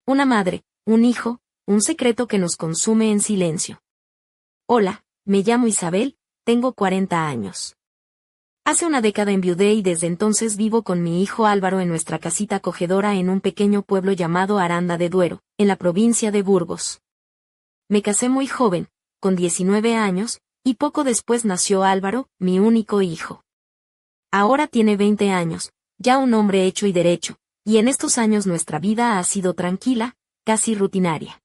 Una madre, un hijo, un secreto que nos consume en silencio. Hola, me llamo Isabel, tengo 40 años. Hace una década enviudé y desde entonces vivo con mi hijo Álvaro en nuestra casita acogedora en un pequeño pueblo llamado Aranda de Duero, en la provincia de Burgos. Me casé muy joven, con 19 años, y poco después nació Álvaro, mi único hijo. Ahora tiene 20 años, ya un hombre hecho y derecho, y en estos años nuestra vida ha sido tranquila, casi rutinaria.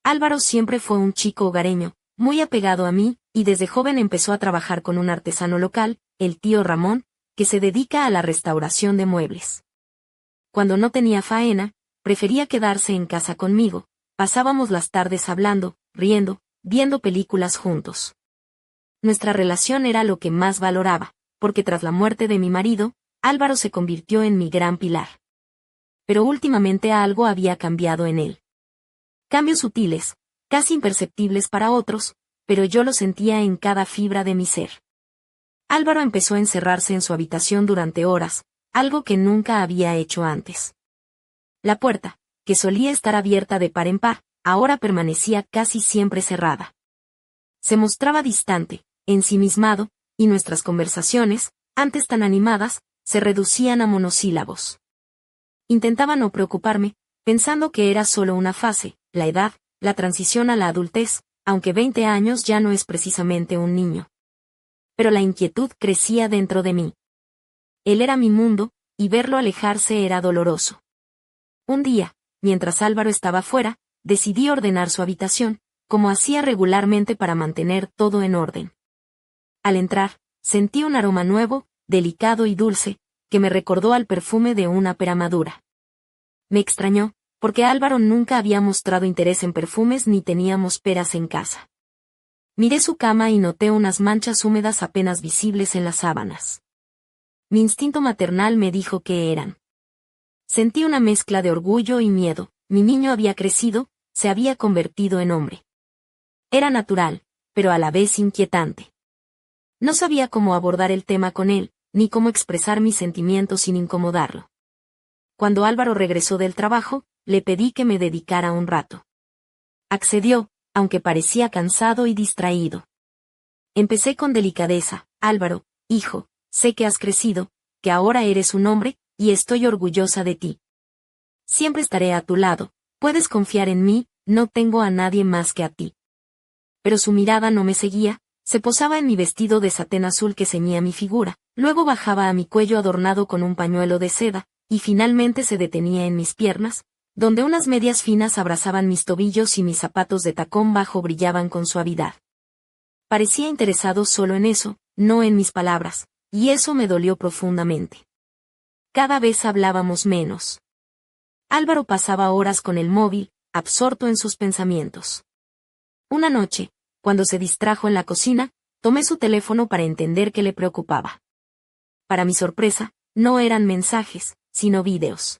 Álvaro siempre fue un chico hogareño, muy apegado a mí, y desde joven empezó a trabajar con un artesano local, el tío Ramón, que se dedica a la restauración de muebles. Cuando no tenía faena, prefería quedarse en casa conmigo, pasábamos las tardes hablando, riendo, viendo películas juntos. Nuestra relación era lo que más valoraba, porque tras la muerte de mi marido, Álvaro se convirtió en mi gran pilar. Pero últimamente algo había cambiado en él. Cambios sutiles, casi imperceptibles para otros, pero yo lo sentía en cada fibra de mi ser. Álvaro empezó a encerrarse en su habitación durante horas, algo que nunca había hecho antes. La puerta, que solía estar abierta de par en par, ahora permanecía casi siempre cerrada. Se mostraba distante, ensimismado, y nuestras conversaciones, antes tan animadas, se reducían a monosílabos. Intentaba no preocuparme, pensando que era solo una fase, la edad, la transición a la adultez, aunque 20 años ya no es precisamente un niño. Pero la inquietud crecía dentro de mí. Él era mi mundo, y verlo alejarse era doloroso. Un día, mientras Álvaro estaba fuera, decidí ordenar su habitación, como hacía regularmente para mantener todo en orden. Al entrar, sentí un aroma nuevo, delicado y dulce, que me recordó al perfume de una pera madura. Me extrañó, porque Álvaro nunca había mostrado interés en perfumes ni teníamos peras en casa. Miré su cama y noté unas manchas húmedas apenas visibles en las sábanas. Mi instinto maternal me dijo que eran. Sentí una mezcla de orgullo y miedo, mi niño había crecido, se había convertido en hombre. Era natural, pero a la vez inquietante. No sabía cómo abordar el tema con él, ni cómo expresar mis sentimientos sin incomodarlo. Cuando Álvaro regresó del trabajo, le pedí que me dedicara un rato. Accedió, aunque parecía cansado y distraído. Empecé con delicadeza: Álvaro, hijo, sé que has crecido, que ahora eres un hombre, y estoy orgullosa de ti. Siempre estaré a tu lado, puedes confiar en mí, no tengo a nadie más que a ti. Pero su mirada no me seguía, se posaba en mi vestido de satén azul que ceñía mi figura, luego bajaba a mi cuello adornado con un pañuelo de seda, y finalmente se detenía en mis piernas, donde unas medias finas abrazaban mis tobillos y mis zapatos de tacón bajo brillaban con suavidad. Parecía interesado solo en eso, no en mis palabras, y eso me dolió profundamente. Cada vez hablábamos menos. Álvaro pasaba horas con el móvil, absorto en sus pensamientos. Una noche, cuando se distrajo en la cocina, tomé su teléfono para entender qué le preocupaba. Para mi sorpresa, no eran mensajes, sino vídeos.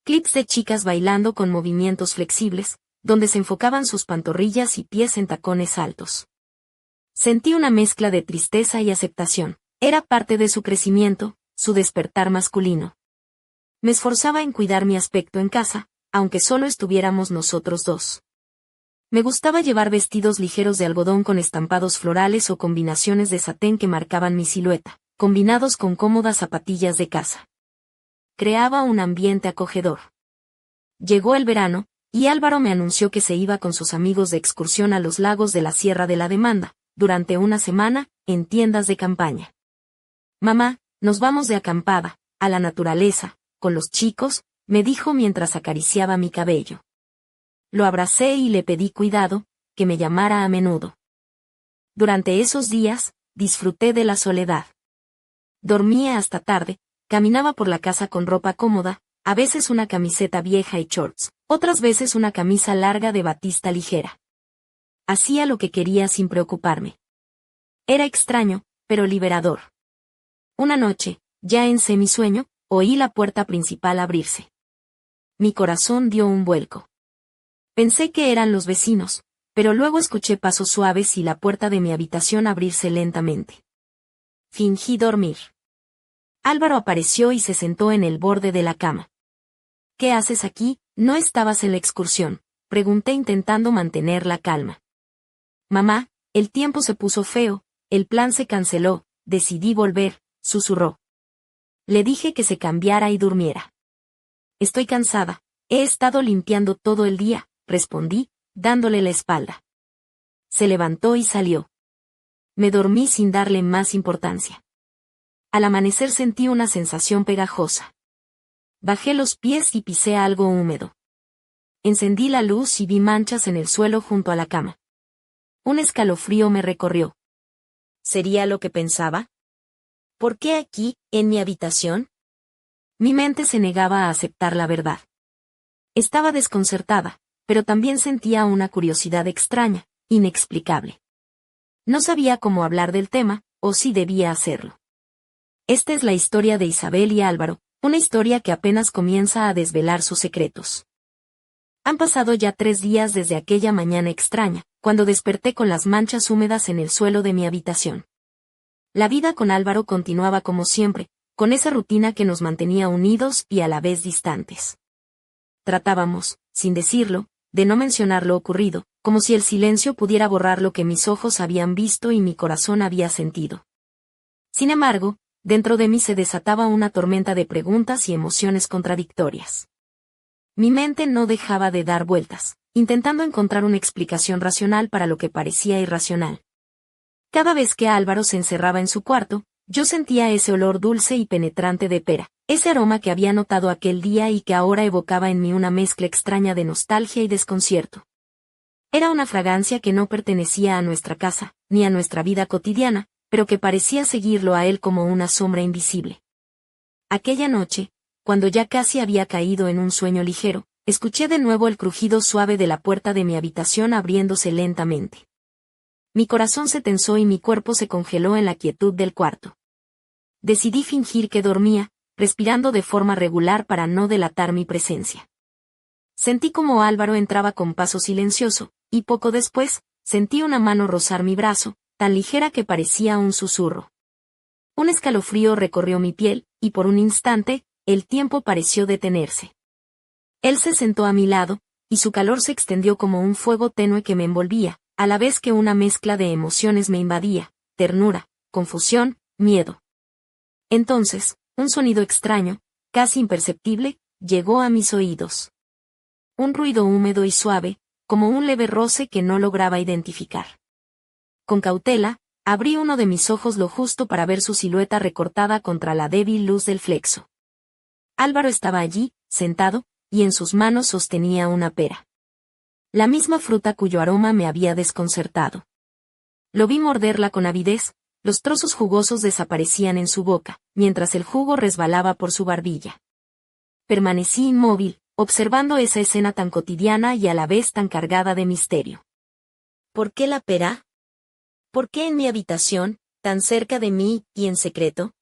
Clips de chicas bailando con movimientos flexibles, donde se enfocaban sus pantorrillas y pies en tacones altos. Sentí una mezcla de tristeza y aceptación. Era parte de su crecimiento, su despertar masculino. Me esforzaba en cuidar mi aspecto en casa, aunque solo estuviéramos nosotros dos. Me gustaba llevar vestidos ligeros de algodón con estampados florales o combinaciones de satén que marcaban mi silueta, combinados con cómodas zapatillas de casa. Creaba un ambiente acogedor. Llegó el verano, y Álvaro me anunció que se iba con sus amigos de excursión a los lagos de la Sierra de la Demanda, durante una semana, en tiendas de campaña. Mamá, nos vamos de acampada, a la naturaleza, con los chicos, me dijo mientras acariciaba mi cabello. Lo abracé y le pedí cuidado, que me llamara a menudo. Durante esos días, disfruté de la soledad. Dormía hasta tarde, caminaba por la casa con ropa cómoda, a veces una camiseta vieja y shorts, otras veces una camisa larga de batista ligera. Hacía lo que quería sin preocuparme. Era extraño, pero liberador. Una noche, ya en semisueño, oí la puerta principal abrirse. Mi corazón dio un vuelco. Pensé que eran los vecinos, pero luego escuché pasos suaves y la puerta de mi habitación abrirse lentamente. Fingí dormir. Álvaro apareció y se sentó en el borde de la cama. ¿Qué haces aquí, ¿No estabas en la excursión?, pregunté intentando mantener la calma. Mamá, el tiempo se puso feo, el plan se canceló, decidí volver, susurró. Le dije que se cambiara y durmiera. Estoy cansada, he estado limpiando todo el día, respondí, dándole la espalda. Se levantó y salió. Me dormí sin darle más importancia. Al amanecer sentí una sensación pegajosa. Bajé los pies y pisé algo húmedo. Encendí la luz y vi manchas en el suelo junto a la cama. Un escalofrío me recorrió. ¿Sería lo que pensaba? ¿Por qué aquí, en mi habitación? Mi mente se negaba a aceptar la verdad. Estaba desconcertada, pero también sentía una curiosidad extraña, inexplicable. No sabía cómo hablar del tema, o si debía hacerlo. Esta es la historia de Isabel y Álvaro, una historia que apenas comienza a desvelar sus secretos. Han pasado ya 3 días desde aquella mañana extraña, cuando desperté con las manchas húmedas en el suelo de mi habitación. La vida con Álvaro continuaba como siempre, con esa rutina que nos mantenía unidos y a la vez distantes. Tratábamos, sin decirlo, de no mencionar lo ocurrido, como si el silencio pudiera borrar lo que mis ojos habían visto y mi corazón había sentido. Sin embargo, dentro de mí se desataba una tormenta de preguntas y emociones contradictorias. Mi mente no dejaba de dar vueltas, intentando encontrar una explicación racional para lo que parecía irracional. Cada vez que Álvaro se encerraba en su cuarto, yo sentía ese olor dulce y penetrante de pera, ese aroma que había notado aquel día y que ahora evocaba en mí una mezcla extraña de nostalgia y desconcierto. Era una fragancia que no pertenecía a nuestra casa, ni a nuestra vida cotidiana, pero que parecía seguirlo a él como una sombra invisible. Aquella noche, cuando ya casi había caído en un sueño ligero, escuché de nuevo el crujido suave de la puerta de mi habitación abriéndose lentamente. Mi corazón se tensó y mi cuerpo se congeló en la quietud del cuarto. Decidí fingir que dormía, respirando de forma regular para no delatar mi presencia. Sentí como Álvaro entraba con paso silencioso, y poco después, sentí una mano rozar mi brazo, tan ligera que parecía un susurro. Un escalofrío recorrió mi piel, y por un instante, el tiempo pareció detenerse. Él se sentó a mi lado, y su calor se extendió como un fuego tenue que me envolvía, a la vez que una mezcla de emociones me invadía, ternura, confusión, miedo. Entonces, un sonido extraño, casi imperceptible, llegó a mis oídos. Un ruido húmedo y suave, como un leve roce que no lograba identificar. Con cautela, abrí uno de mis ojos lo justo para ver su silueta recortada contra la débil luz del flexo. Álvaro estaba allí, sentado, y en sus manos sostenía una pera. La misma fruta cuyo aroma me había desconcertado. Lo vi morderla con avidez, los trozos jugosos desaparecían en su boca, mientras el jugo resbalaba por su barbilla. Permanecí inmóvil, observando esa escena tan cotidiana y a la vez tan cargada de misterio. ¿Por qué la pera? ¿Por qué en mi habitación, tan cerca de mí, y en secreto?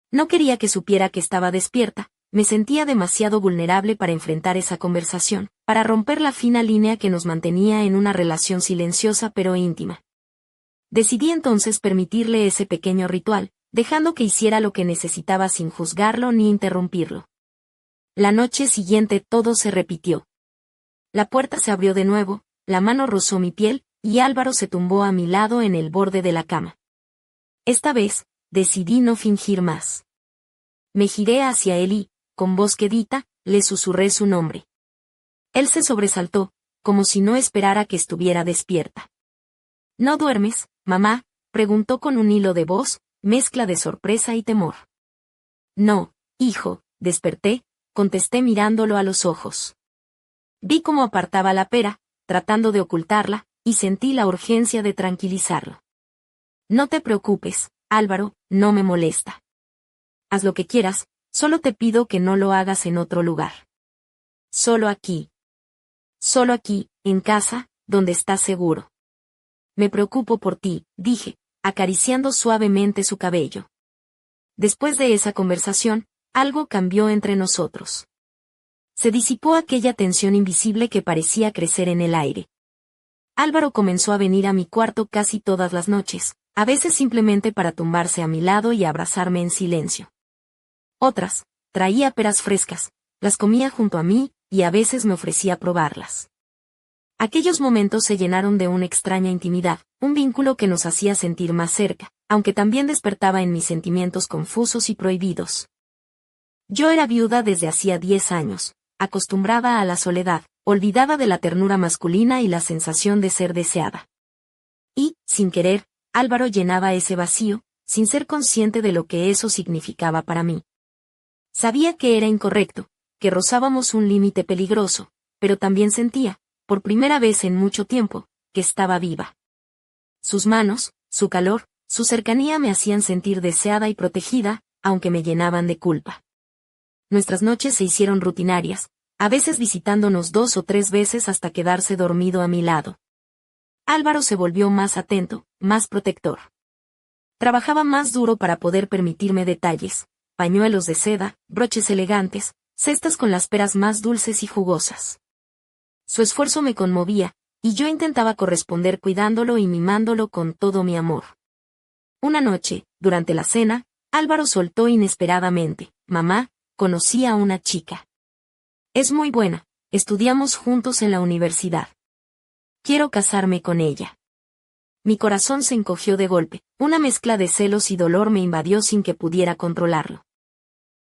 No quería que supiera que estaba despierta, me sentía demasiado vulnerable para enfrentar esa conversación, para romper la fina línea que nos mantenía en una relación silenciosa pero íntima. Decidí entonces permitirle ese pequeño ritual, dejando que hiciera lo que necesitaba sin juzgarlo ni interrumpirlo. La noche siguiente todo se repitió. La puerta se abrió de nuevo, la mano rozó mi piel, y Álvaro se tumbó a mi lado en el borde de la cama. Esta vez, decidí no fingir más. Me giré hacia él y, con voz quedita, le susurré su nombre. Él se sobresaltó, como si no esperara que estuviera despierta. ¿No duermes, mamá?, preguntó con un hilo de voz, mezcla de sorpresa y temor. No, hijo, desperté, contesté mirándolo a los ojos. Vi cómo apartaba la pera, tratando de ocultarla, y sentí la urgencia de tranquilizarlo. No te preocupes, Álvaro, no me molesta. Haz lo que quieras, solo te pido que no lo hagas en otro lugar. Solo aquí. Solo aquí, en casa, donde estás seguro. Me preocupo por ti, dije, acariciando suavemente su cabello. Después de esa conversación, algo cambió entre nosotros. Se disipó aquella tensión invisible que parecía crecer en el aire. Álvaro comenzó a venir a mi cuarto casi todas las noches, a veces simplemente para tumbarse a mi lado y abrazarme en silencio. Otras, traía peras frescas, las comía junto a mí, y a veces me ofrecía probarlas. Aquellos momentos se llenaron de una extraña intimidad, un vínculo que nos hacía sentir más cerca, aunque también despertaba en mis sentimientos confusos y prohibidos. Yo era viuda desde hacía 10 años, acostumbrada a la soledad, olvidada de la ternura masculina y la sensación de ser deseada. Y, sin querer, Álvaro llenaba ese vacío, sin ser consciente de lo que eso significaba para mí. Sabía que era incorrecto, que rozábamos un límite peligroso, pero también sentía, por primera vez en mucho tiempo, que estaba viva. Sus manos, su calor, su cercanía me hacían sentir deseada y protegida, aunque me llenaban de culpa. Nuestras noches se hicieron rutinarias, a veces visitándonos 2 o 3 veces hasta quedarse dormido a mi lado. Álvaro se volvió más atento, más protector. Trabajaba más duro para poder permitirme detalles, pañuelos de seda, broches elegantes, cestas con las peras más dulces y jugosas. Su esfuerzo me conmovía, y yo intentaba corresponder cuidándolo y mimándolo con todo mi amor. Una noche, durante la cena, Álvaro soltó inesperadamente: «Mamá, conocí a una chica. Es muy buena, estudiamos juntos en la universidad. Quiero casarme con ella». Mi corazón se encogió de golpe, una mezcla de celos y dolor me invadió sin que pudiera controlarlo.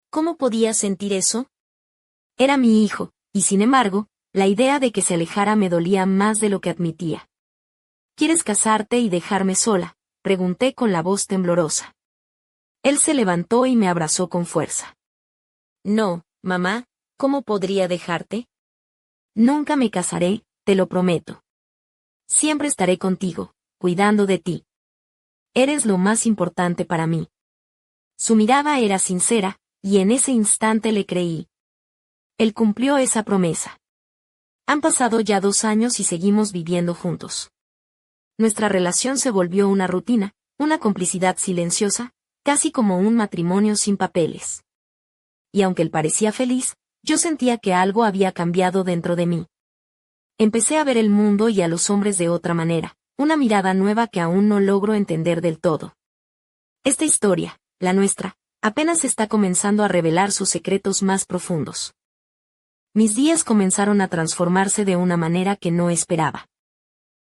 ¿Cómo podía sentir eso? Era mi hijo, y sin embargo, la idea de que se alejara me dolía más de lo que admitía. ¿Quieres casarte y dejarme sola?, pregunté con la voz temblorosa. Él se levantó y me abrazó con fuerza. No, mamá, ¿cómo podría dejarte? Nunca me casaré, te lo prometo. Siempre estaré contigo, cuidando de ti. Eres lo más importante para mí. Su mirada era sincera, y en ese instante le creí. Él cumplió esa promesa. Han pasado ya 2 años y seguimos viviendo juntos. Nuestra relación se volvió una rutina, una complicidad silenciosa, casi como un matrimonio sin papeles. Y aunque él parecía feliz, yo sentía que algo había cambiado dentro de mí. Empecé a ver el mundo y a los hombres de otra manera, una mirada nueva que aún no logro entender del todo. Esta historia, la nuestra, apenas está comenzando a revelar sus secretos más profundos. Mis días comenzaron a transformarse de una manera que no esperaba.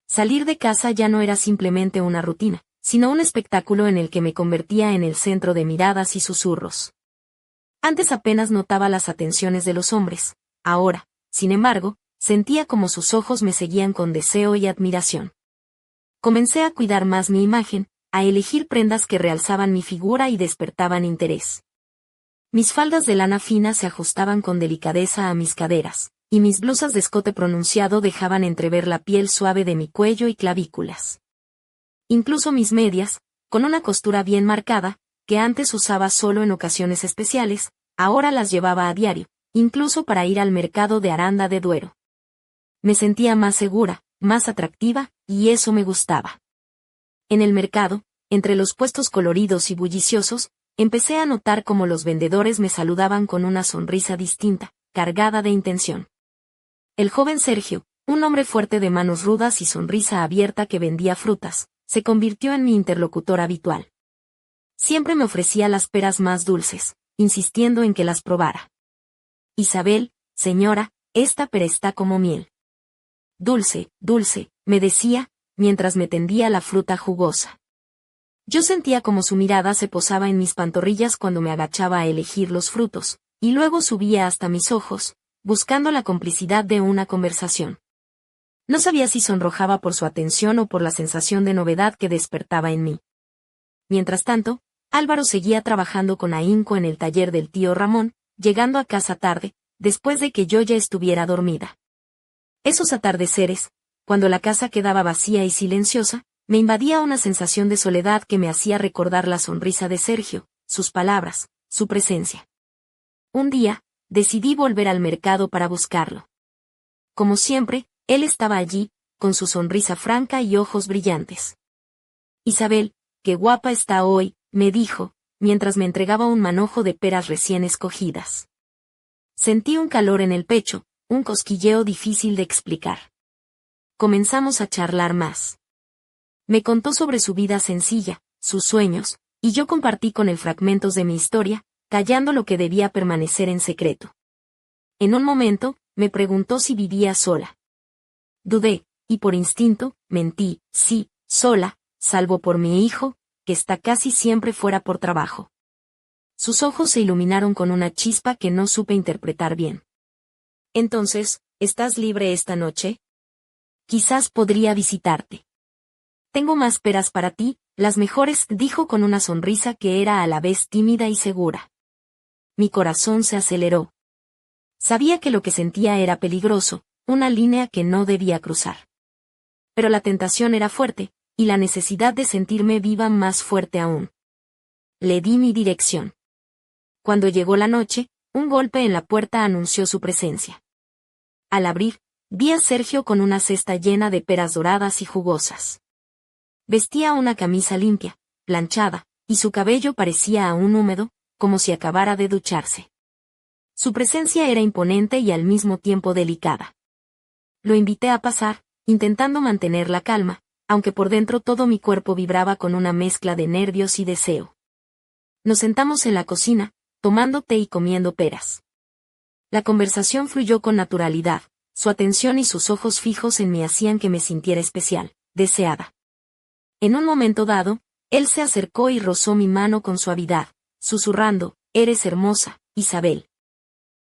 Salir de casa ya no era simplemente una rutina, sino un espectáculo en el que me convertía en el centro de miradas y susurros. Antes apenas notaba las atenciones de los hombres, ahora, sin embargo, sentía como sus ojos me seguían con deseo y admiración. Comencé a cuidar más mi imagen, a elegir prendas que realzaban mi figura y despertaban interés. Mis faldas de lana fina se ajustaban con delicadeza a mis caderas, y mis blusas de escote pronunciado dejaban entrever la piel suave de mi cuello y clavículas. Incluso mis medias, con una costura bien marcada, que antes usaba solo en ocasiones especiales, ahora las llevaba a diario, incluso para ir al mercado de Aranda de Duero. Me sentía más segura, más atractiva, y eso me gustaba. En el mercado, entre los puestos coloridos y bulliciosos, empecé a notar cómo los vendedores me saludaban con una sonrisa distinta, cargada de intención. El joven Sergio, un hombre fuerte de manos rudas y sonrisa abierta que vendía frutas, se convirtió en mi interlocutor habitual. Siempre me ofrecía las peras más dulces, insistiendo en que las probara. Isabel, señora, esta pera está como miel. Dulce, dulce, me decía, mientras me tendía la fruta jugosa. Yo sentía como su mirada se posaba en mis pantorrillas cuando me agachaba a elegir los frutos, y luego subía hasta mis ojos, buscando la complicidad de una conversación. No sabía si sonrojaba por su atención o por la sensación de novedad que despertaba en mí. Mientras tanto, Álvaro seguía trabajando con ahínco en el taller del tío Ramón, llegando a casa tarde, después de que yo ya estuviera dormida. Esos atardeceres, cuando la casa quedaba vacía y silenciosa, me invadía una sensación de soledad que me hacía recordar la sonrisa de Sergio, sus palabras, su presencia. Un día, decidí volver al mercado para buscarlo. Como siempre, él estaba allí, con su sonrisa franca y ojos brillantes. Isabel, qué guapa está hoy, me dijo, mientras me entregaba un manojo de peras recién escogidas. Sentí un calor en el pecho, un cosquilleo difícil de explicar. Comenzamos a charlar más. Me contó sobre su vida sencilla, sus sueños, y yo compartí con él fragmentos de mi historia, callando lo que debía permanecer en secreto. En un momento, me preguntó si vivía sola. Dudé, y por instinto, mentí, sí, sola, salvo por mi hijo, que está casi siempre fuera por trabajo. Sus ojos se iluminaron con una chispa que no supe interpretar bien. Entonces, ¿estás libre esta noche? Quizás podría visitarte. Tengo más peras para ti, las mejores, dijo con una sonrisa que era a la vez tímida y segura. Mi corazón se aceleró. Sabía que lo que sentía era peligroso, una línea que no debía cruzar. Pero la tentación era fuerte, y la necesidad de sentirme viva más fuerte aún. Le di mi dirección. Cuando llegó la noche, un golpe en la puerta anunció su presencia. Al abrir, vi a Sergio con una cesta llena de peras doradas y jugosas. Vestía una camisa limpia, planchada, y su cabello parecía aún húmedo, como si acabara de ducharse. Su presencia era imponente y al mismo tiempo delicada. Lo invité a pasar, intentando mantener la calma, aunque por dentro todo mi cuerpo vibraba con una mezcla de nervios y deseo. Nos sentamos en la cocina, tomando té y comiendo peras. La conversación fluyó con naturalidad, su atención y sus ojos fijos en mí hacían que me sintiera especial, deseada. En un momento dado, él se acercó y rozó mi mano con suavidad, susurrando, «Eres hermosa, Isabel».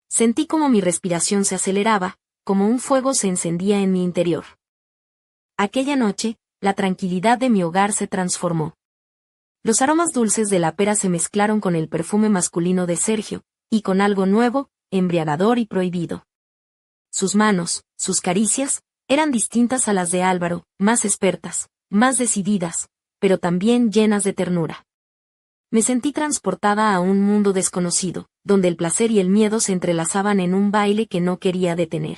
Sentí como mi respiración se aceleraba, como un fuego se encendía en mi interior. Aquella noche, la tranquilidad de mi hogar se transformó. Los aromas dulces de la pera se mezclaron con el perfume masculino de Sergio, y con algo nuevo, embriagador y prohibido. Sus manos, sus caricias, eran distintas a las de Álvaro, más expertas, más decididas, pero también llenas de ternura. Me sentí transportada a un mundo desconocido, donde el placer y el miedo se entrelazaban en un baile que no quería detener.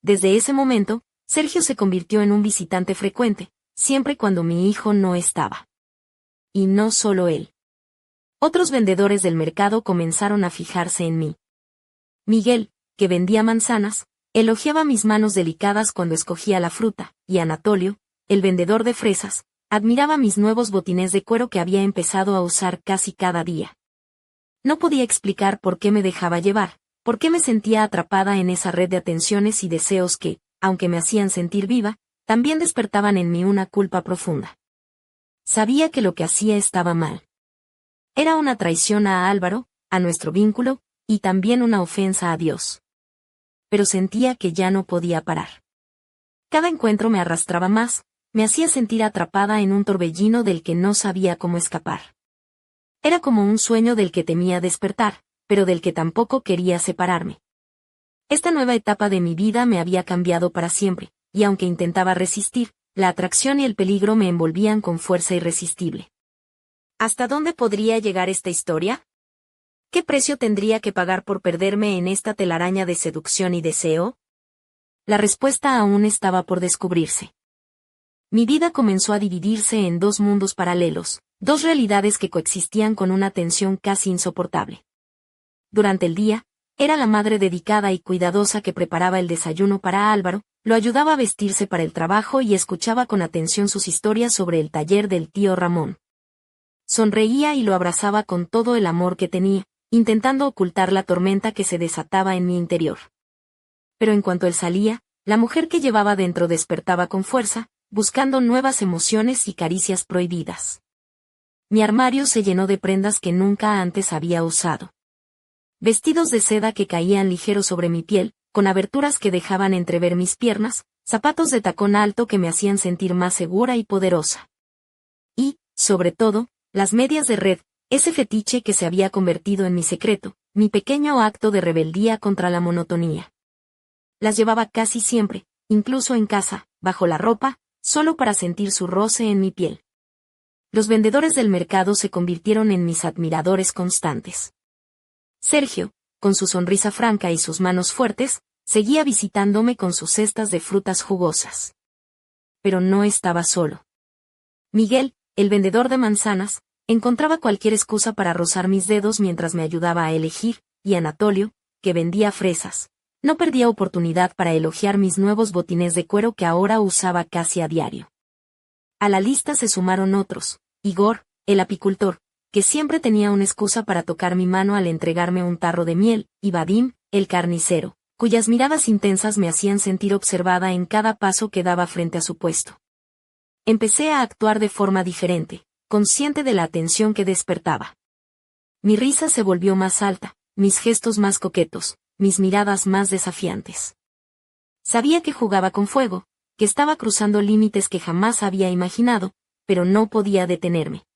Desde ese momento, Sergio se convirtió en un visitante frecuente, siempre cuando mi hijo no estaba. Y no solo él. Otros vendedores del mercado comenzaron a fijarse en mí. Miguel, que vendía manzanas, elogiaba mis manos delicadas cuando escogía la fruta, y Anatolio, el vendedor de fresas, admiraba mis nuevos botines de cuero que había empezado a usar casi cada día. No podía explicar por qué me dejaba llevar, por qué me sentía atrapada en esa red de atenciones y deseos que, aunque me hacían sentir viva, también despertaban en mí una culpa profunda. Sabía que lo que hacía estaba mal. Era una traición a Álvaro, a nuestro vínculo, y también una ofensa a Dios. Pero sentía que ya no podía parar. Cada encuentro me arrastraba más, me hacía sentir atrapada en un torbellino del que no sabía cómo escapar. Era como un sueño del que temía despertar, pero del que tampoco quería separarme. Esta nueva etapa de mi vida me había cambiado para siempre, y aunque intentaba resistir, la atracción y el peligro me envolvían con fuerza irresistible. ¿Hasta dónde podría llegar esta historia? ¿Qué precio tendría que pagar por perderme en esta telaraña de seducción y deseo? La respuesta aún estaba por descubrirse. Mi vida comenzó a dividirse en dos mundos paralelos, dos realidades que coexistían con una tensión casi insoportable. Durante el día, era la madre dedicada y cuidadosa que preparaba el desayuno para Álvaro, lo ayudaba a vestirse para el trabajo y escuchaba con atención sus historias sobre el taller del tío Ramón. Sonreía y lo abrazaba con todo el amor que tenía, intentando ocultar la tormenta que se desataba en mi interior. Pero en cuanto él salía, la mujer que llevaba dentro despertaba con fuerza, buscando nuevas emociones y caricias prohibidas. Mi armario se llenó de prendas que nunca antes había usado. Vestidos de seda que caían ligeros sobre mi piel, con aberturas que dejaban entrever mis piernas, zapatos de tacón alto que me hacían sentir más segura y poderosa. Y, sobre todo, las medias de red, ese fetiche que se había convertido en mi secreto, mi pequeño acto de rebeldía contra la monotonía. Las llevaba casi siempre, incluso en casa, bajo la ropa, solo para sentir su roce en mi piel. Los vendedores del mercado se convirtieron en mis admiradores constantes. Sergio, con su sonrisa franca y sus manos fuertes, seguía visitándome con sus cestas de frutas jugosas. Pero no estaba solo. Miguel, el vendedor de manzanas, encontraba cualquier excusa para rozar mis dedos mientras me ayudaba a elegir, y Anatolio, que vendía fresas, no perdía oportunidad para elogiar mis nuevos botines de cuero que ahora usaba casi a diario. A la lista se sumaron otros, Igor, el apicultor, que siempre tenía una excusa para tocar mi mano al entregarme un tarro de miel, y Vadim, el carnicero, cuyas miradas intensas me hacían sentir observada en cada paso que daba frente a su puesto. Empecé a actuar de forma diferente, consciente de la atención que despertaba. Mi risa se volvió más alta, mis gestos más coquetos, mis miradas más desafiantes. Sabía que jugaba con fuego, que estaba cruzando límites que jamás había imaginado, pero no podía detenerme.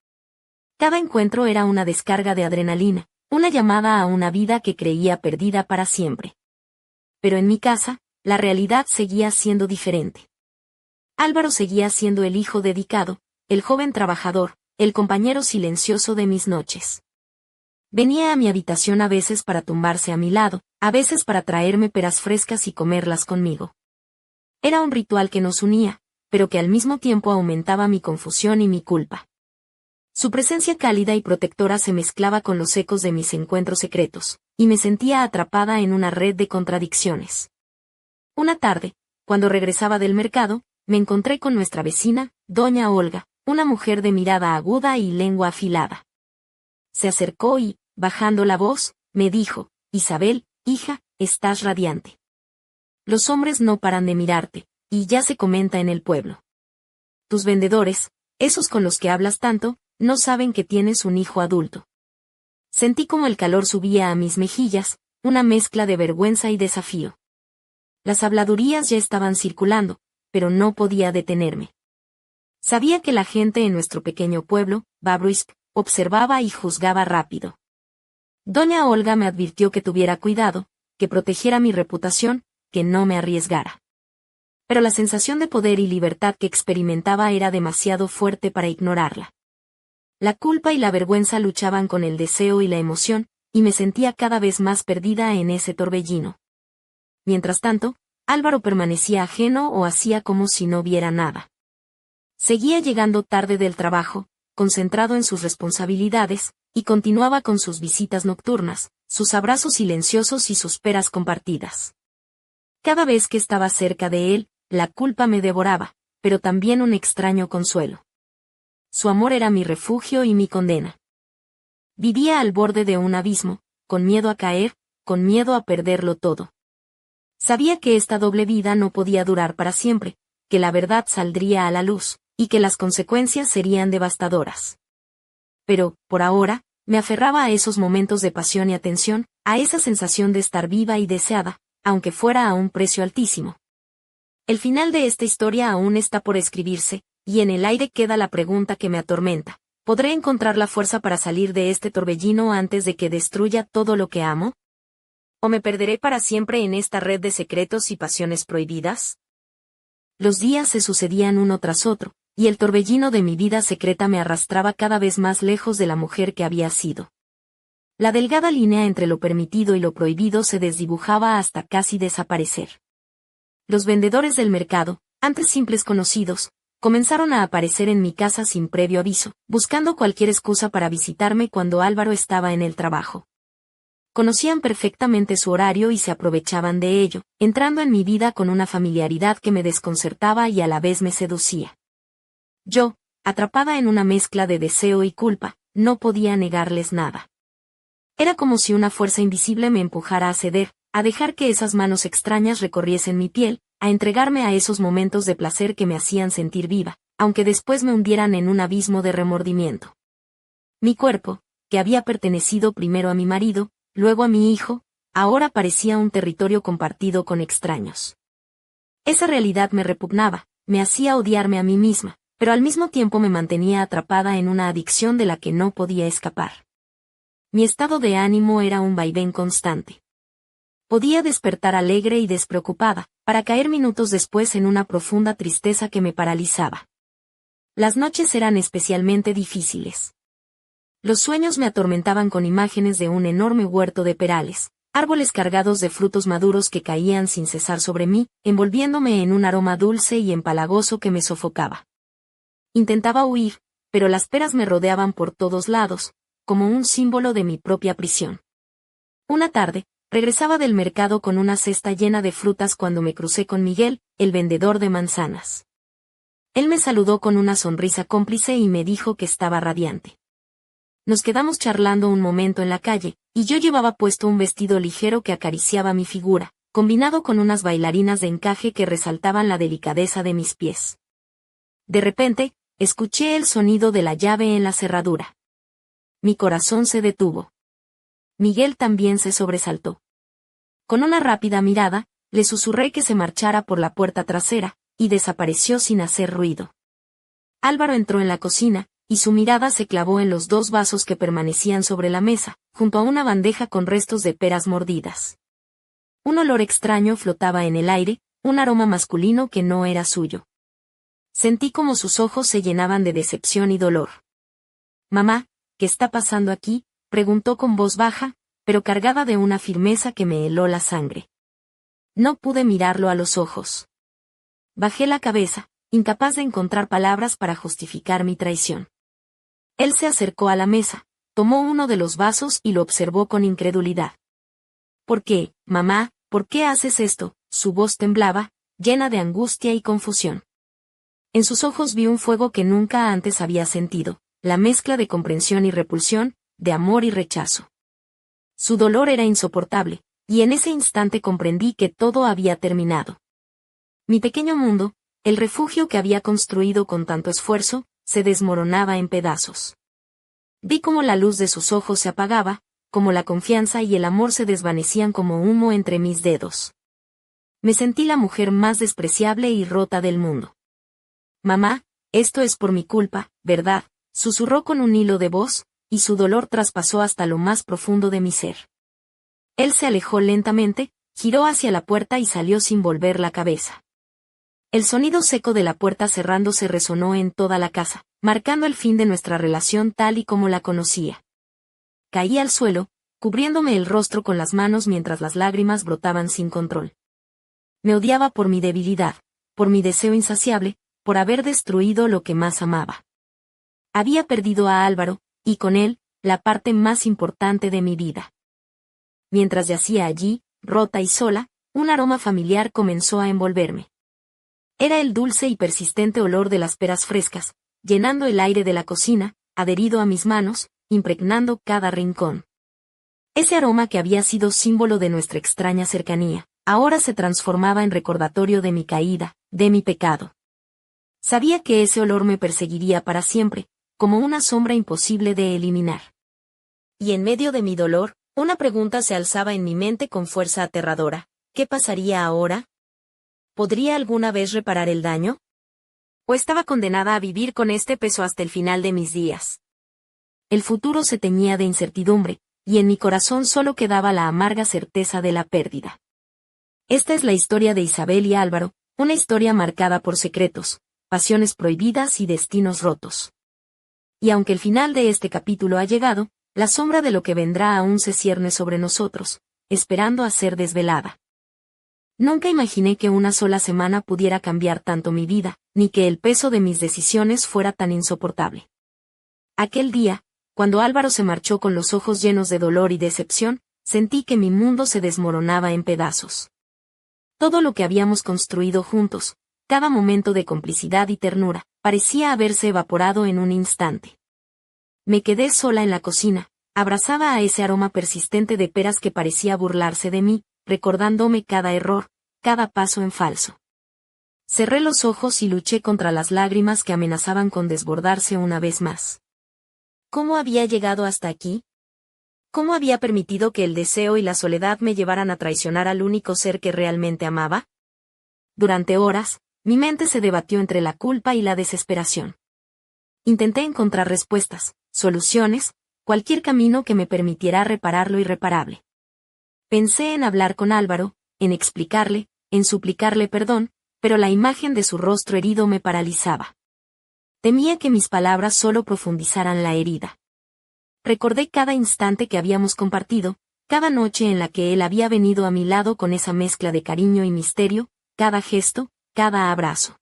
Cada encuentro era una descarga de adrenalina, una llamada a una vida que creía perdida para siempre. Pero en mi casa, la realidad seguía siendo diferente. Álvaro seguía siendo el hijo dedicado, el joven trabajador, el compañero silencioso de mis noches. Venía a mi habitación a veces para tumbarse a mi lado, a veces para traerme peras frescas y comerlas conmigo. Era un ritual que nos unía, pero que al mismo tiempo aumentaba mi confusión y mi culpa. Su presencia cálida y protectora se mezclaba con los ecos de mis encuentros secretos, y me sentía atrapada en una red de contradicciones. Una tarde, cuando regresaba del mercado, me encontré con nuestra vecina, doña Olga, una mujer de mirada aguda y lengua afilada. Se acercó y, bajando la voz, me dijo: Isabel, hija, estás radiante. Los hombres no paran de mirarte, y ya se comenta en el pueblo. Tus vendedores, esos con los que hablas tanto, no saben que tienes un hijo adulto. Sentí como el calor subía a mis mejillas, una mezcla de vergüenza y desafío. Las habladurías ya estaban circulando, pero no podía detenerme. Sabía que la gente en nuestro pequeño pueblo, Babruisk, observaba y juzgaba rápido. Doña Olga me advirtió que tuviera cuidado, que protegiera mi reputación, que no me arriesgara. Pero la sensación de poder y libertad que experimentaba era demasiado fuerte para ignorarla. La culpa y la vergüenza luchaban con el deseo y la emoción, y me sentía cada vez más perdida en ese torbellino. Mientras tanto, Álvaro permanecía ajeno o hacía como si no viera nada. Seguía llegando tarde del trabajo, concentrado en sus responsabilidades, y continuaba con sus visitas nocturnas, sus abrazos silenciosos y sus peras compartidas. Cada vez que estaba cerca de él, la culpa me devoraba, pero también un extraño consuelo. Su amor era mi refugio y mi condena. Vivía al borde de un abismo, con miedo a caer, con miedo a perderlo todo. Sabía que esta doble vida no podía durar para siempre, que la verdad saldría a la luz, y que las consecuencias serían devastadoras. Pero, por ahora, me aferraba a esos momentos de pasión y atención, a esa sensación de estar viva y deseada, aunque fuera a un precio altísimo. El final de esta historia aún está por escribirse, y en el aire queda la pregunta que me atormenta: ¿podré encontrar la fuerza para salir de este torbellino antes de que destruya todo lo que amo? ¿O me perderé para siempre en esta red de secretos y pasiones prohibidas? Los días se sucedían uno tras otro, y el torbellino de mi vida secreta me arrastraba cada vez más lejos de la mujer que había sido. La delgada línea entre lo permitido y lo prohibido se desdibujaba hasta casi desaparecer. Los vendedores del mercado, antes simples conocidos, comenzaron a aparecer en mi casa sin previo aviso, buscando cualquier excusa para visitarme cuando Álvaro estaba en el trabajo. Conocían perfectamente su horario y se aprovechaban de ello, entrando en mi vida con una familiaridad que me desconcertaba y a la vez me seducía. Yo, atrapada en una mezcla de deseo y culpa, no podía negarles nada. Era como si una fuerza invisible me empujara a ceder, a dejar que esas manos extrañas recorriesen mi piel, a entregarme a esos momentos de placer que me hacían sentir viva, aunque después me hundieran en un abismo de remordimiento. Mi cuerpo, que había pertenecido primero a mi marido, luego a mi hijo, ahora parecía un territorio compartido con extraños. Esa realidad me repugnaba, me hacía odiarme a mí misma, pero al mismo tiempo me mantenía atrapada en una adicción de la que no podía escapar. Mi estado de ánimo era un vaivén constante. Podía despertar alegre y despreocupada, para caer minutos después en una profunda tristeza que me paralizaba. Las noches eran especialmente difíciles. Los sueños me atormentaban con imágenes de un enorme huerto de perales, árboles cargados de frutos maduros que caían sin cesar sobre mí, envolviéndome en un aroma dulce y empalagoso que me sofocaba. Intentaba huir, pero las peras me rodeaban por todos lados, como un símbolo de mi propia prisión. Una tarde, regresaba del mercado con una cesta llena de frutas cuando me crucé con Miguel, el vendedor de manzanas. Él me saludó con una sonrisa cómplice y me dijo que estaba radiante. Nos quedamos charlando un momento en la calle, y yo llevaba puesto un vestido ligero que acariciaba mi figura, combinado con unas bailarinas de encaje que resaltaban la delicadeza de mis pies. De repente, escuché el sonido de la llave en la cerradura. Mi corazón se detuvo. Miguel también se sobresaltó. Con una rápida mirada, le susurré que se marchara por la puerta trasera, y desapareció sin hacer ruido. Álvaro entró en la cocina, y su mirada se clavó en los 2 vasos que permanecían sobre la mesa, junto a una bandeja con restos de peras mordidas. Un olor extraño flotaba en el aire, un aroma masculino que no era suyo. Sentí como sus ojos se llenaban de decepción y dolor. «Mamá, ¿qué está pasando aquí?», preguntó con voz baja, pero cargada de una firmeza que me heló la sangre. No pude mirarlo a los ojos. Bajé la cabeza, incapaz de encontrar palabras para justificar mi traición. Él se acercó a la mesa, tomó uno de los vasos y lo observó con incredulidad. «¿Por qué, mamá? ¿Por qué haces esto?», su voz temblaba, llena de angustia y confusión. En sus ojos vi un fuego que nunca antes había sentido, la mezcla de comprensión y repulsión, de amor y rechazo. Su dolor era insoportable, y en ese instante comprendí que todo había terminado. Mi pequeño mundo, el refugio que había construido con tanto esfuerzo, se desmoronaba en pedazos. Vi cómo la luz de sus ojos se apagaba, como la confianza y el amor se desvanecían como humo entre mis dedos. Me sentí la mujer más despreciable y rota del mundo. «Mamá, esto es por mi culpa, ¿verdad?», susurró con un hilo de voz, y su dolor traspasó hasta lo más profundo de mi ser. Él se alejó lentamente, giró hacia la puerta y salió sin volver la cabeza. El sonido seco de la puerta cerrándose resonó en toda la casa, marcando el fin de nuestra relación tal y como la conocía. Caí al suelo, cubriéndome el rostro con las manos mientras las lágrimas brotaban sin control. Me odiaba por mi debilidad, por mi deseo insaciable, por haber destruido lo que más amaba. Había perdido a Álvaro, y con él, la parte más importante de mi vida. Mientras yacía allí, rota y sola, un aroma familiar comenzó a envolverme. Era el dulce y persistente olor de las peras frescas, llenando el aire de la cocina, adherido a mis manos, impregnando cada rincón. Ese aroma que había sido símbolo de nuestra extraña cercanía, ahora se transformaba en recordatorio de mi caída, de mi pecado. Sabía que ese olor me perseguiría para siempre, como una sombra imposible de eliminar. Y en medio de mi dolor, una pregunta se alzaba en mi mente con fuerza aterradora: ¿qué pasaría ahora? ¿Podría alguna vez reparar el daño? ¿O estaba condenada a vivir con este peso hasta el final de mis días? El futuro se teñía de incertidumbre, y en mi corazón solo quedaba la amarga certeza de la pérdida. Esta es la historia de Isabel y Álvaro, una historia marcada por secretos, pasiones prohibidas y destinos rotos. Y aunque el final de este capítulo ha llegado, la sombra de lo que vendrá aún se cierne sobre nosotros, esperando a ser desvelada. Nunca imaginé que una sola semana pudiera cambiar tanto mi vida, ni que el peso de mis decisiones fuera tan insoportable. Aquel día, cuando Álvaro se marchó con los ojos llenos de dolor y decepción, sentí que mi mundo se desmoronaba en pedazos. Todo lo que habíamos construido juntos, cada momento de complicidad y ternura, parecía haberse evaporado en un instante. Me quedé sola en la cocina, abrazada a ese aroma persistente de peras que parecía burlarse de mí, recordándome cada error, cada paso en falso. Cerré los ojos y luché contra las lágrimas que amenazaban con desbordarse una vez más. ¿Cómo había llegado hasta aquí? ¿Cómo había permitido que el deseo y la soledad me llevaran a traicionar al único ser que realmente amaba? Durante horas, mi mente se debatió entre la culpa y la desesperación. Intenté encontrar respuestas, soluciones, cualquier camino que me permitiera reparar lo irreparable. Pensé en hablar con Álvaro, en explicarle, en suplicarle perdón, pero la imagen de su rostro herido me paralizaba. Temía que mis palabras solo profundizaran la herida. Recordé cada instante que habíamos compartido, cada noche en la que él había venido a mi lado con esa mezcla de cariño y misterio, cada gesto, cada abrazo.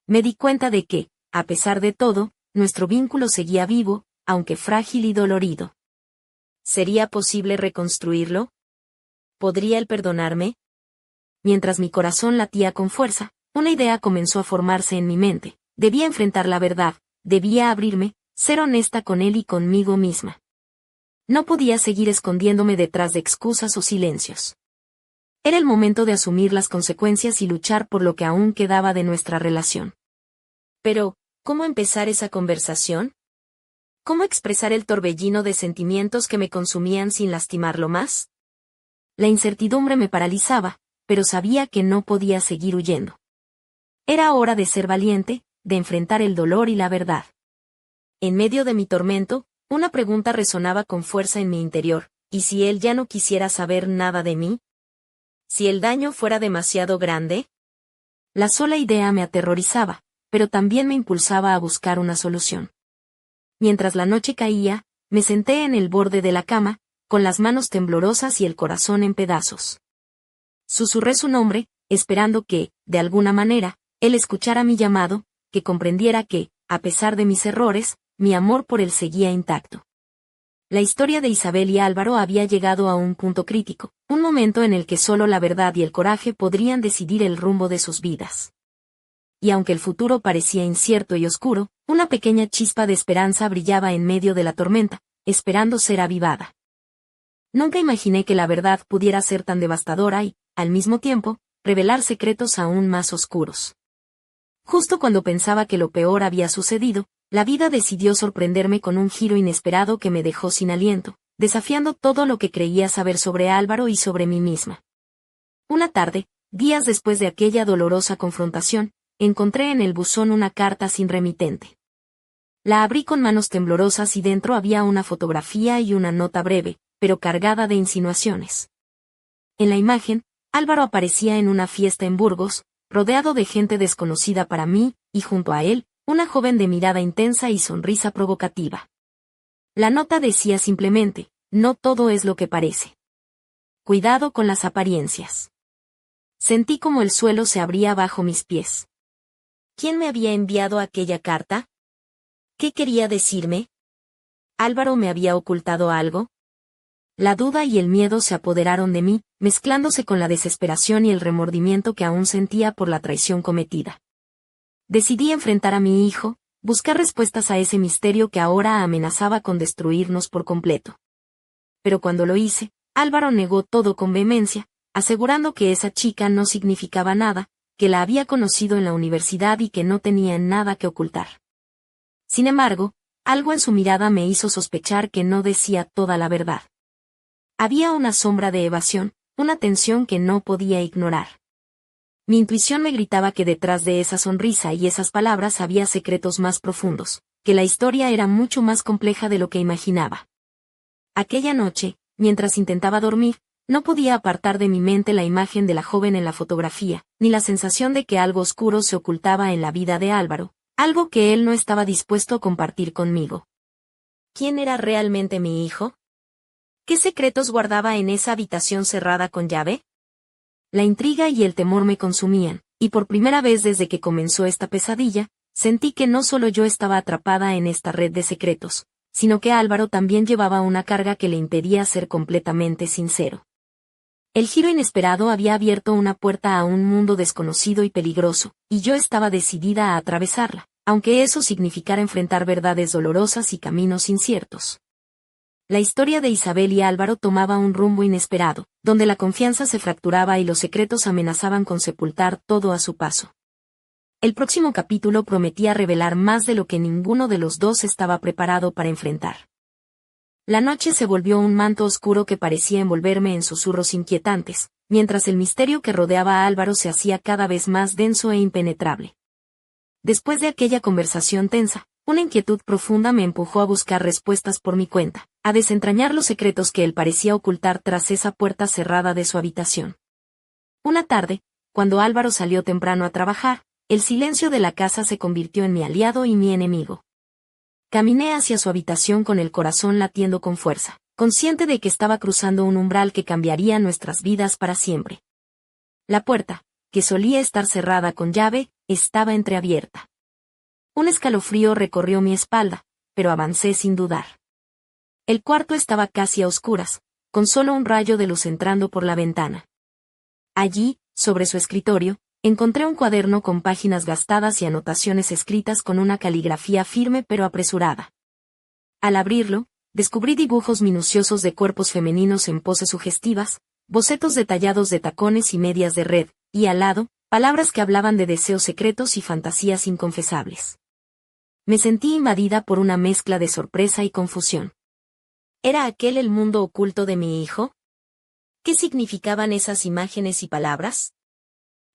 Me di cuenta de que, a pesar de todo, nuestro vínculo seguía vivo, aunque frágil y dolorido. ¿Sería posible reconstruirlo? ¿Podría él perdonarme? Mientras mi corazón latía con fuerza, una idea comenzó a formarse en mi mente. Debía enfrentar la verdad, debía abrirme, ser honesta con él y conmigo misma. No podía seguir escondiéndome detrás de excusas o silencios. Era el momento de asumir las consecuencias y luchar por lo que aún quedaba de nuestra relación. Pero, ¿cómo empezar esa conversación? ¿Cómo expresar el torbellino de sentimientos que me consumían sin lastimarlo más? La incertidumbre me paralizaba, pero sabía que no podía seguir huyendo. Era hora de ser valiente, de enfrentar el dolor y la verdad. En medio de mi tormento, una pregunta resonaba con fuerza en mi interior: ¿y si él ya no quisiera saber nada de mí? ¿Si el daño fuera demasiado grande? La sola idea me aterrorizaba, pero también me impulsaba a buscar una solución. Mientras la noche caía, me senté en el borde de la cama, con las manos temblorosas y el corazón en pedazos. Susurré su nombre, esperando que, de alguna manera, él escuchara mi llamado, que comprendiera que, a pesar de mis errores, mi amor por él seguía intacto. La historia de Isabel y Álvaro había llegado a un punto crítico, un momento en el que solo la verdad y el coraje podrían decidir el rumbo de sus vidas. Y aunque el futuro parecía incierto y oscuro, una pequeña chispa de esperanza brillaba en medio de la tormenta, esperando ser avivada. Nunca imaginé que la verdad pudiera ser tan devastadora y, al mismo tiempo, revelar secretos aún más oscuros. Justo cuando pensaba que lo peor había sucedido, la vida decidió sorprenderme con un giro inesperado que me dejó sin aliento, desafiando todo lo que creía saber sobre Álvaro y sobre mí misma. Una tarde, días después de aquella dolorosa confrontación, encontré en el buzón una carta sin remitente. La abrí con manos temblorosas y dentro había una fotografía y una nota breve, pero cargada de insinuaciones. En la imagen, Álvaro aparecía en una fiesta en Burgos, rodeado de gente desconocida para mí, y junto a él, una joven de mirada intensa y sonrisa provocativa. La nota decía simplemente: no todo es lo que parece. Cuidado con las apariencias. Sentí como el suelo se abría bajo mis pies. ¿Quién me había enviado aquella carta? ¿Qué quería decirme? ¿Álvaro me había ocultado algo? La duda y el miedo se apoderaron de mí, mezclándose con la desesperación y el remordimiento que aún sentía por la traición cometida. Decidí enfrentar a mi hijo, buscar respuestas a ese misterio que ahora amenazaba con destruirnos por completo. Pero cuando lo hice, Álvaro negó todo con vehemencia, asegurando que esa chica no significaba nada, que la había conocido en la universidad y que no tenía nada que ocultar. Sin embargo, algo en su mirada me hizo sospechar que no decía toda la verdad. Había una sombra de evasión, una tensión que no podía ignorar. Mi intuición me gritaba que detrás de esa sonrisa y esas palabras había secretos más profundos, que la historia era mucho más compleja de lo que imaginaba. Aquella noche, mientras intentaba dormir, no podía apartar de mi mente la imagen de la joven en la fotografía, ni la sensación de que algo oscuro se ocultaba en la vida de Álvaro, algo que él no estaba dispuesto a compartir conmigo. ¿Quién era realmente mi hijo? ¿Qué secretos guardaba en esa habitación cerrada con llave? La intriga y el temor me consumían, y por primera vez desde que comenzó esta pesadilla, sentí que no solo yo estaba atrapada en esta red de secretos, sino que Álvaro también llevaba una carga que le impedía ser completamente sincero. El giro inesperado había abierto una puerta a un mundo desconocido y peligroso, y yo estaba decidida a atravesarla, aunque eso significara enfrentar verdades dolorosas y caminos inciertos. La historia de Isabel y Álvaro tomaba un rumbo inesperado, donde la confianza se fracturaba y los secretos amenazaban con sepultar todo a su paso. El próximo capítulo prometía revelar más de lo que ninguno de los dos estaba preparado para enfrentar. La noche se volvió un manto oscuro que parecía envolverme en susurros inquietantes, mientras el misterio que rodeaba a Álvaro se hacía cada vez más denso e impenetrable. Después de aquella conversación tensa, una inquietud profunda me empujó a buscar respuestas por mi cuenta, a desentrañar los secretos que él parecía ocultar tras esa puerta cerrada de su habitación. Una tarde, cuando Álvaro salió temprano a trabajar, el silencio de la casa se convirtió en mi aliado y mi enemigo. Caminé hacia su habitación con el corazón latiendo con fuerza, consciente de que estaba cruzando un umbral que cambiaría nuestras vidas para siempre. La puerta, que solía estar cerrada con llave, estaba entreabierta. Un escalofrío recorrió mi espalda, pero avancé sin dudar. El cuarto estaba casi a oscuras, con solo un rayo de luz entrando por la ventana. Allí, sobre su escritorio, encontré un cuaderno con páginas gastadas y anotaciones escritas con una caligrafía firme pero apresurada. Al abrirlo, descubrí dibujos minuciosos de cuerpos femeninos en poses sugestivas, bocetos detallados de tacones y medias de red, y al lado, palabras que hablaban de deseos secretos y fantasías inconfesables. Me sentí invadida por una mezcla de sorpresa y confusión. ¿Era aquel el mundo oculto de mi hijo? ¿Qué significaban esas imágenes y palabras?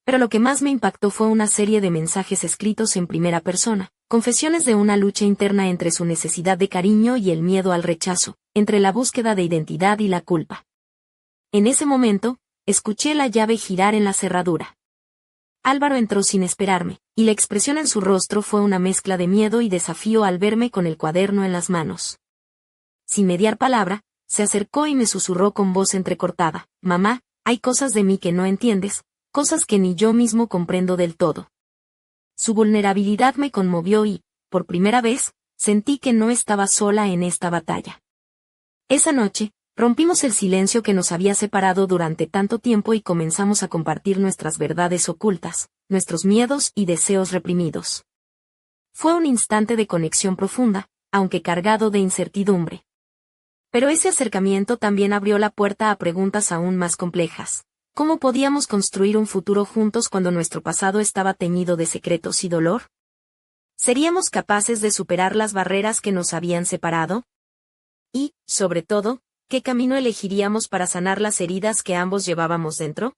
Pero lo que más me impactó fue una serie de mensajes escritos en primera persona, confesiones de una lucha interna entre su necesidad de cariño y el miedo al rechazo, entre la búsqueda de identidad y la culpa. En ese momento, escuché la llave girar en la cerradura. Álvaro entró sin esperarme, y la expresión en su rostro fue una mezcla de miedo y desafío al verme con el cuaderno en las manos. Sin mediar palabra, se acercó y me susurró con voz entrecortada: «Mamá, hay cosas de mí que no entiendes, cosas que ni yo mismo comprendo del todo». Su vulnerabilidad me conmovió y, por primera vez, sentí que no estaba sola en esta batalla. Esa noche, rompimos el silencio que nos había separado durante tanto tiempo y comenzamos a compartir nuestras verdades ocultas, nuestros miedos y deseos reprimidos. Fue un instante de conexión profunda, aunque cargado de incertidumbre. Pero ese acercamiento también abrió la puerta a preguntas aún más complejas. ¿Cómo podíamos construir un futuro juntos cuando nuestro pasado estaba teñido de secretos y dolor? ¿Seríamos capaces de superar las barreras que nos habían separado? Y, sobre todo, ¿qué camino elegiríamos para sanar las heridas que ambos llevábamos dentro?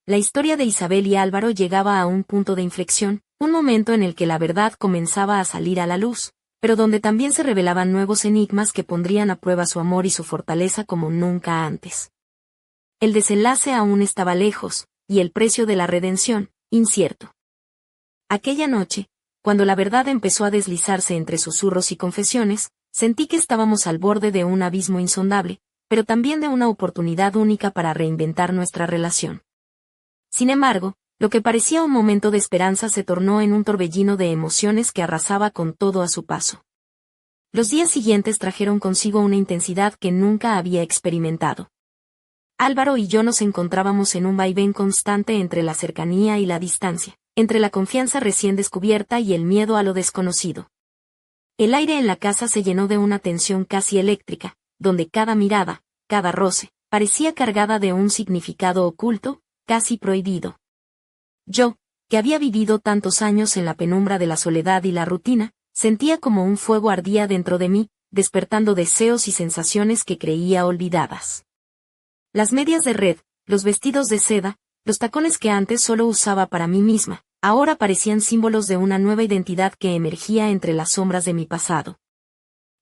La historia de Isabel y Álvaro llegaba a un punto de inflexión, un momento en el que la verdad comenzaba a salir a la luz, pero donde también se revelaban nuevos enigmas que pondrían a prueba su amor y su fortaleza como nunca antes. El desenlace aún estaba lejos, y el precio de la redención, incierto. Aquella noche, cuando la verdad empezó a deslizarse entre susurros y confesiones, sentí que estábamos al borde de un abismo insondable, pero también de una oportunidad única para reinventar nuestra relación. Sin embargo, lo que parecía un momento de esperanza se tornó en un torbellino de emociones que arrasaba con todo a su paso. Los días siguientes trajeron consigo una intensidad que nunca había experimentado. Álvaro y yo nos encontrábamos en un vaivén constante entre la cercanía y la distancia, entre la confianza recién descubierta y el miedo a lo desconocido. El aire en la casa se llenó de una tensión casi eléctrica, donde cada mirada, cada roce, parecía cargada de un significado oculto, casi prohibido. Yo, que había vivido tantos años en la penumbra de la soledad y la rutina, sentía como un fuego ardía dentro de mí, despertando deseos y sensaciones que creía olvidadas. Las medias de red, los vestidos de seda, los tacones que antes solo usaba para mí misma, ahora parecían símbolos de una nueva identidad que emergía entre las sombras de mi pasado.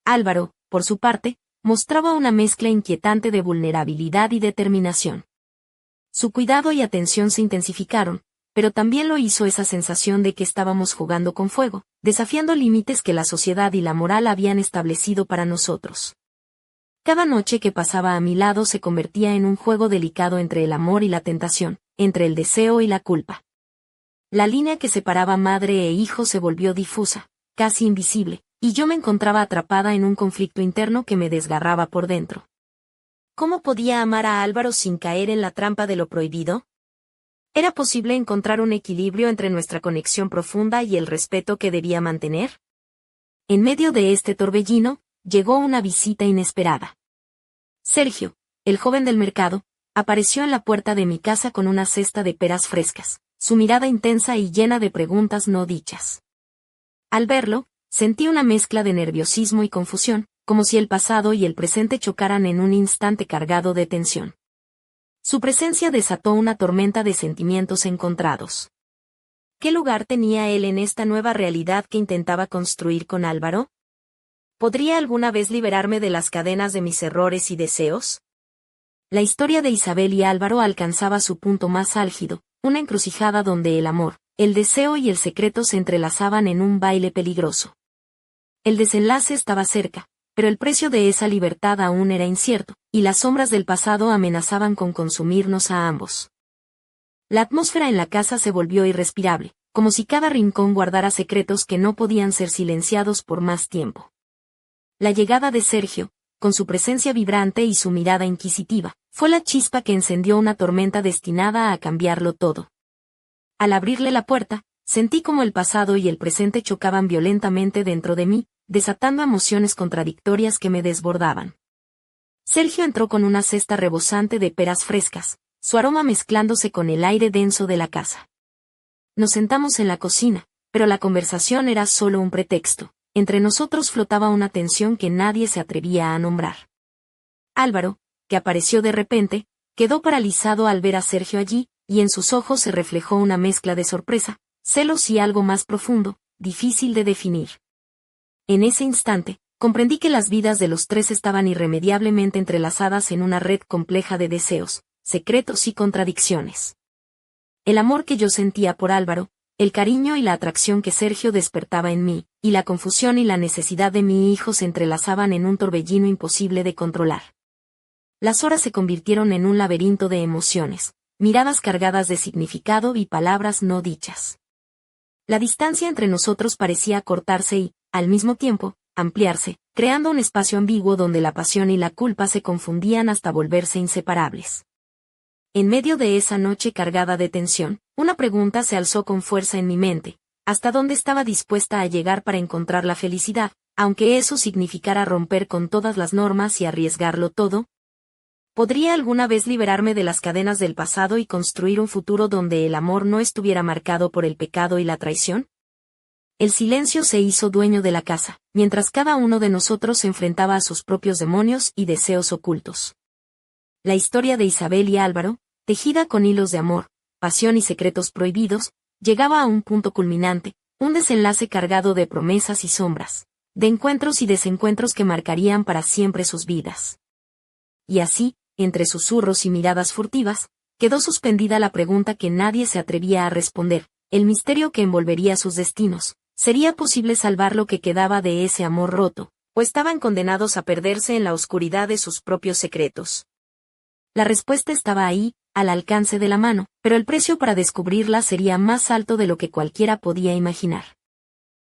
Álvaro, por su parte, mostraba una mezcla inquietante de vulnerabilidad y determinación. Su cuidado y atención se intensificaron, pero también lo hizo esa sensación de que estábamos jugando con fuego, desafiando límites que la sociedad y la moral habían establecido para nosotros. Cada noche que pasaba a mi lado se convertía en un juego delicado entre el amor y la tentación, entre el deseo y la culpa. La línea que separaba madre e hijo se volvió difusa, casi invisible, y yo me encontraba atrapada en un conflicto interno que me desgarraba por dentro. ¿Cómo podía amar a Álvaro sin caer en la trampa de lo prohibido? ¿Era posible encontrar un equilibrio entre nuestra conexión profunda y el respeto que debía mantener? En medio de este torbellino, llegó una visita inesperada. Sergio, el joven del mercado, apareció en la puerta de mi casa con una cesta de peras frescas, su mirada intensa y llena de preguntas no dichas. Al verlo, sentí una mezcla de nerviosismo y confusión, como si el pasado y el presente chocaran en un instante cargado de tensión. Su presencia desató una tormenta de sentimientos encontrados. ¿Qué lugar tenía él en esta nueva realidad que intentaba construir con Álvaro? ¿Podría alguna vez liberarme de las cadenas de mis errores y deseos? La historia de Isabel y Álvaro alcanzaba su punto más álgido, una encrucijada donde el amor, el deseo y el secreto se entrelazaban en un baile peligroso. El desenlace estaba cerca, pero el precio de esa libertad aún era incierto, y las sombras del pasado amenazaban con consumirnos a ambos. La atmósfera en la casa se volvió irrespirable, como si cada rincón guardara secretos que no podían ser silenciados por más tiempo. La llegada de Sergio, con su presencia vibrante y su mirada inquisitiva, fue la chispa que encendió una tormenta destinada a cambiarlo todo. Al abrirle la puerta, sentí como el pasado y el presente chocaban violentamente dentro de mí, desatando emociones contradictorias que me desbordaban. Sergio entró con una cesta rebosante de peras frescas, su aroma mezclándose con el aire denso de la casa. Nos sentamos en la cocina, pero la conversación era solo un pretexto. Entre nosotros flotaba una tensión que nadie se atrevía a nombrar. Álvaro, que apareció de repente, quedó paralizado al ver a Sergio allí, y en sus ojos se reflejó una mezcla de sorpresa, celos y algo más profundo, difícil de definir. En ese instante, comprendí que las vidas de los tres estaban irremediablemente entrelazadas en una red compleja de deseos, secretos y contradicciones. El amor que yo sentía por Álvaro, el cariño y la atracción que Sergio despertaba en mí, y la confusión y la necesidad de mi hijo se entrelazaban en un torbellino imposible de controlar. Las horas se convirtieron en un laberinto de emociones, miradas cargadas de significado y palabras no dichas. La distancia entre nosotros parecía acortarse y, al mismo tiempo, ampliarse, creando un espacio ambiguo donde la pasión y la culpa se confundían hasta volverse inseparables. En medio de esa noche cargada de tensión, una pregunta se alzó con fuerza en mi mente: ¿hasta dónde estaba dispuesta a llegar para encontrar la felicidad, aunque eso significara romper con todas las normas y arriesgarlo todo? ¿Podría alguna vez liberarme de las cadenas del pasado y construir un futuro donde el amor no estuviera marcado por el pecado y la traición? El silencio se hizo dueño de la casa, mientras cada uno de nosotros se enfrentaba a sus propios demonios y deseos ocultos. La historia de Isabel y Álvaro, tejida con hilos de amor, pasión y secretos prohibidos, llegaba a un punto culminante, un desenlace cargado de promesas y sombras, de encuentros y desencuentros que marcarían para siempre sus vidas. Y así, entre susurros y miradas furtivas, quedó suspendida la pregunta que nadie se atrevía a responder, el misterio que envolvería sus destinos. ¿Sería posible salvar lo que quedaba de ese amor roto, o estaban condenados a perderse en la oscuridad de sus propios secretos? La respuesta estaba ahí, al alcance de la mano, pero el precio para descubrirla sería más alto de lo que cualquiera podía imaginar.